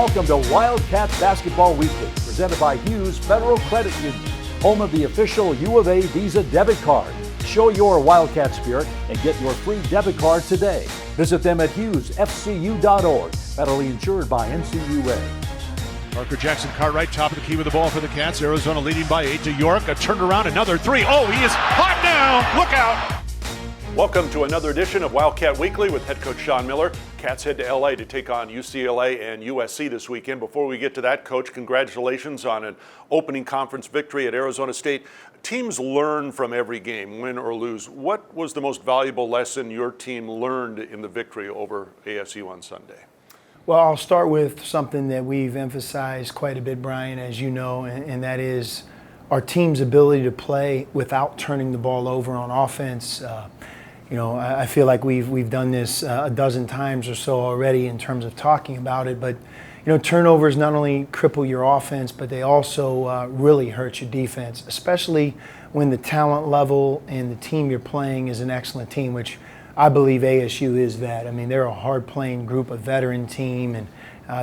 Welcome to Wildcat Basketball Weekly, presented by Hughes Federal Credit Union, home of the official U of A Visa debit card. Show your Wildcat spirit and get your free debit card today. Visit them at hughesfcu.org, federally insured by NCUA. Parker Jackson-Cartwright, top of the key with the ball for the Cats. Arizona leading by 8 to York. A turnaround, another three. Oh, he is hot now. Look out. Welcome to another edition of Wildcat Weekly with head coach Sean Miller. Cats head to LA to take on UCLA and USC this weekend. Before we get to that, Coach, congratulations on an opening conference victory at Arizona State. Teams learn from every game, win or lose. What was the most valuable lesson your team learned in the victory over ASU on Sunday? Well, I'll start with something that we've emphasized quite a bit, Brian, as you know, and that is our team's ability to play without turning the ball over on offense. I feel like we've done this a dozen times or so already in terms of talking about it, but turnovers not only cripple your offense, but they also really hurt your defense, especially when the talent level and the team you're playing is an excellent team, which I believe ASU is that. I mean, they're a hard-playing group, a veteran team, and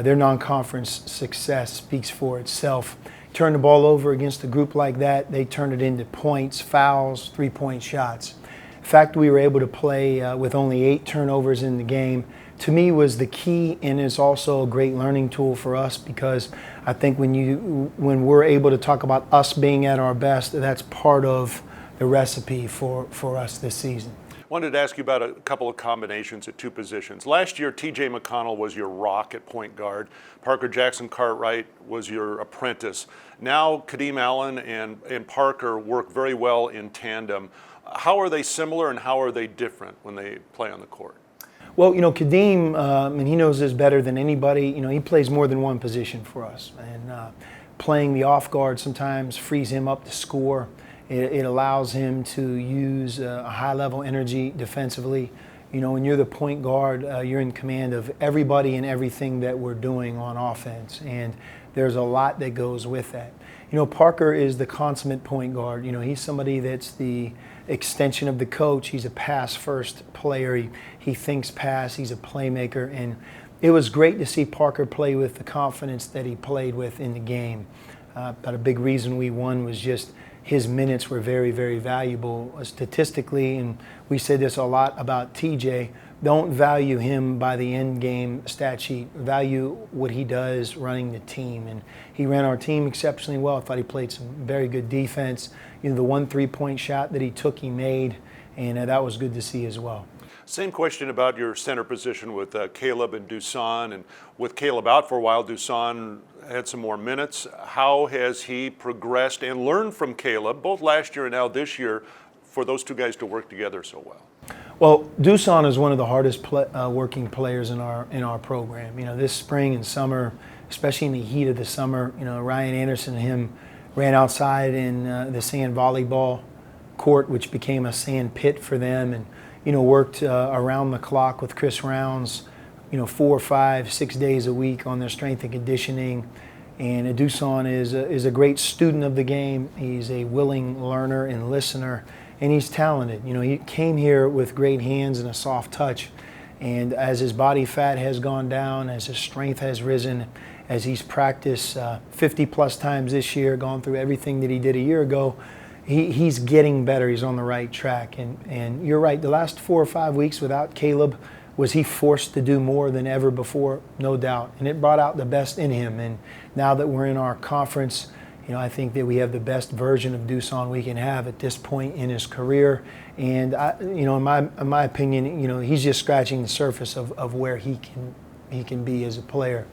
their non-conference success speaks for itself. Turn the ball over against a group like that, they turn it into points, fouls, three-point shots. The fact we were able to play with only 8 turnovers in the game, to me, was the key, and is also a great learning tool for us, because I think when we're able to talk about us being at our best, that's part of the recipe for us this season. Wanted to ask you about a couple of combinations at two positions. Last year, TJ McConnell was your rock at point guard. Parker Jackson-Cartwright was your apprentice. Now, Kadeem Allen and Parker work very well in tandem. How are they similar and how are they different when they play on the court? Well, Kadeem, and he knows this better than anybody, he plays more than one position for us. And playing the off guard sometimes frees him up to score. It allows him to use a high-level energy defensively. When you're the point guard, you're in command of everybody and everything that we're doing on offense, and there's a lot that goes with that. Parker is the consummate point guard. He's somebody that's the extension of the coach. He's a pass-first player. He thinks pass. He's a playmaker, and it was great to see Parker play with the confidence that he played with in the game. But a big reason we won was just his minutes were very, very valuable statistically, and we said this a lot about TJ. Don't value him by the end game stat sheet. Value what he does running the team, and he ran our team exceptionally well. I thought he played some very good defense. The one three-point shot that he took, he made, and that was good to see as well. Same question about your center position with Caleb and Dusan. And with Caleb out for a while, Dusan had some more minutes. How has he progressed and learned from Caleb, both last year and now this year, for those two guys to work together so well? Well, Dusan is one of the hardest working players in our program. This spring and summer, especially in the heat of the summer, Ryan Anderson and him ran outside in the sand volleyball court, which became a sand pit for them, and worked around the clock with Chris Rounds, 4, 5, 6 days a week on their strength and conditioning. And Dusan is a great student of the game. He's a willing learner and listener, and he's talented. He came here with great hands and a soft touch. And as his body fat has gone down, as his strength has risen, as he's practiced 50-plus times this year, gone through everything that he did a year ago, he's getting better. He's on the right track. And you're right, the last 4 or 5 weeks without Caleb, was he forced to do more than ever before? No doubt. And it brought out the best in him. And now that we're in our conference, I think that we have the best version of Dusan we can have at this point in his career. And in my opinion, he's just scratching the surface of where he can be as a player.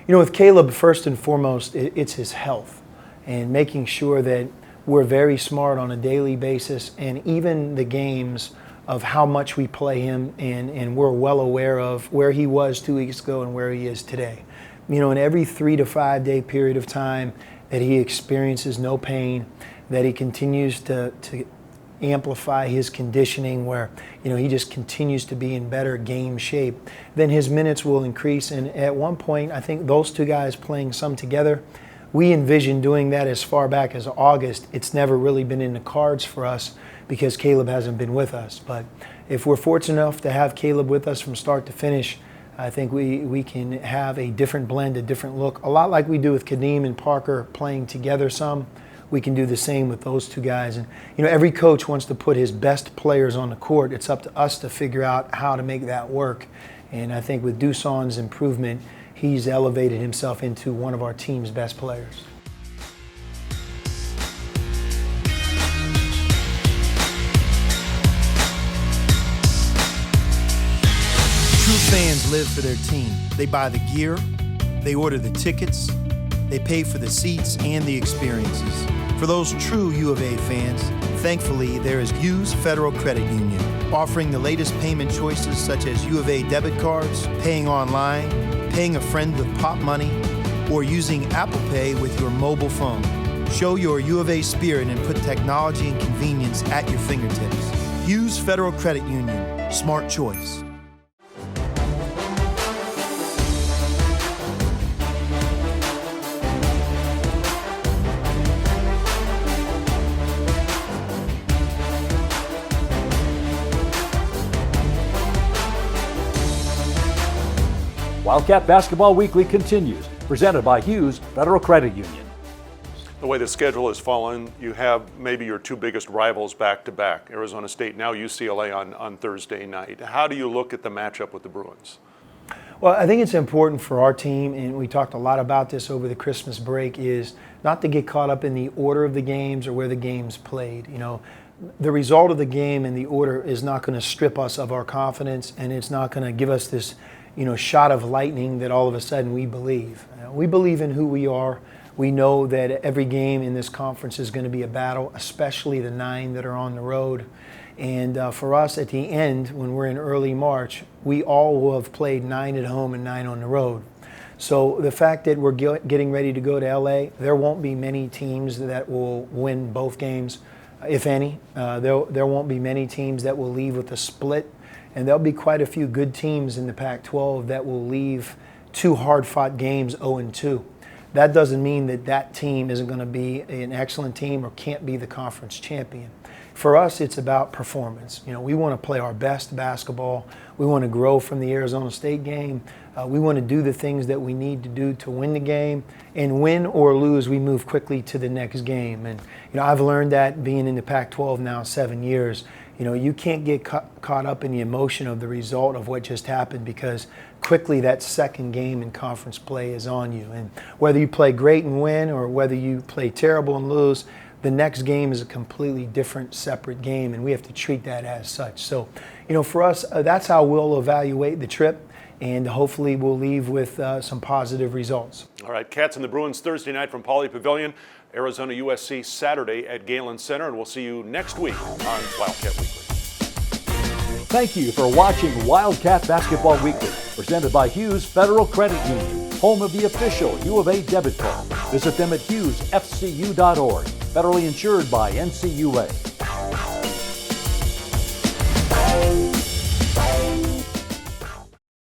With Caleb, first and foremost, it's his health and making sure that we're very smart on a daily basis, and even the games of how much we play him, and we're well aware of where he was 2 weeks ago and where he is today. In every 3 to 5 day period of time that he experiences no pain, that he continues to amplify his conditioning, where he just continues to be in better game shape, then his minutes will increase. And at one point, I think those two guys playing some together, we envisioned doing that as far back as August. It's never really been in the cards for us because Caleb hasn't been with us. But if we're fortunate enough to have Caleb with us from start to finish, I think we can have a different blend, a different look, a lot like we do with Kadeem and Parker playing together some. We can do the same with those two guys. And every coach wants to put his best players on the court. It's up to us to figure out how to make that work. And I think with Dusan's improvement, he's elevated himself into one of our team's best players. True fans live for their team. They buy the gear, they order the tickets, they pay for the seats and the experiences. For those true U of A fans, thankfully there is Hughes Federal Credit Union, offering the latest payment choices such as U of A debit cards, paying online, paying a friend with Pop Money, or using Apple Pay with your mobile phone. Show your U of A spirit and put technology and convenience at your fingertips. Hughes Federal Credit Union, smart choice. Wildcat Basketball Weekly continues, presented by Hughes Federal Credit Union. The way the schedule has fallen, you have maybe your two biggest rivals back-to-back, Arizona State, now UCLA on Thursday night. How do you look at the matchup with the Bruins? Well, I think it's important for our team, and we talked a lot about this over the Christmas break, is not to get caught up in the order of the games or where the game's played. The result of the game and the order is not going to strip us of our confidence, and it's not going to give us this shot of lightning that all of a sudden we believe. We believe in who we are. We know that every game in this conference is going to be a battle, especially the 9 that are on the road. And for us at the end, when we're in early March, we all will have played 9 at home and 9 on the road. So the fact that we're getting ready to go to LA, there won't be many teams that will win both games, if any. There won't be many teams that will leave with a split. And there'll be quite a few good teams in the Pac-12 that will leave 2 hard-fought games 0-2. That doesn't mean that team isn't going to be an excellent team or can't be the conference champion. For us, it's about performance. We want to play our best basketball. We want to grow from the Arizona State game. We want to do the things that we need to do to win the game. And win or lose, we move quickly to the next game. And I've learned that being in the Pac-12 now 7 years. You can't get caught up in the emotion of the result of what just happened, because quickly that second game in conference play is on you. And whether you play great and win or whether you play terrible and lose, the next game is a completely different, separate game, and we have to treat that as such. So, for us, that's how we'll evaluate the trip, and hopefully we'll leave with some positive results. All right, Cats and the Bruins Thursday night from Pauley Pavilion, Arizona USC Saturday at Galen Center, and we'll see you next week on Wildcat Weekly. Thank you for watching Wildcat Basketball Weekly, presented by Hughes Federal Credit Union, home of the official U of A debit card. Visit them at hughesfcu.org, federally insured by NCUA.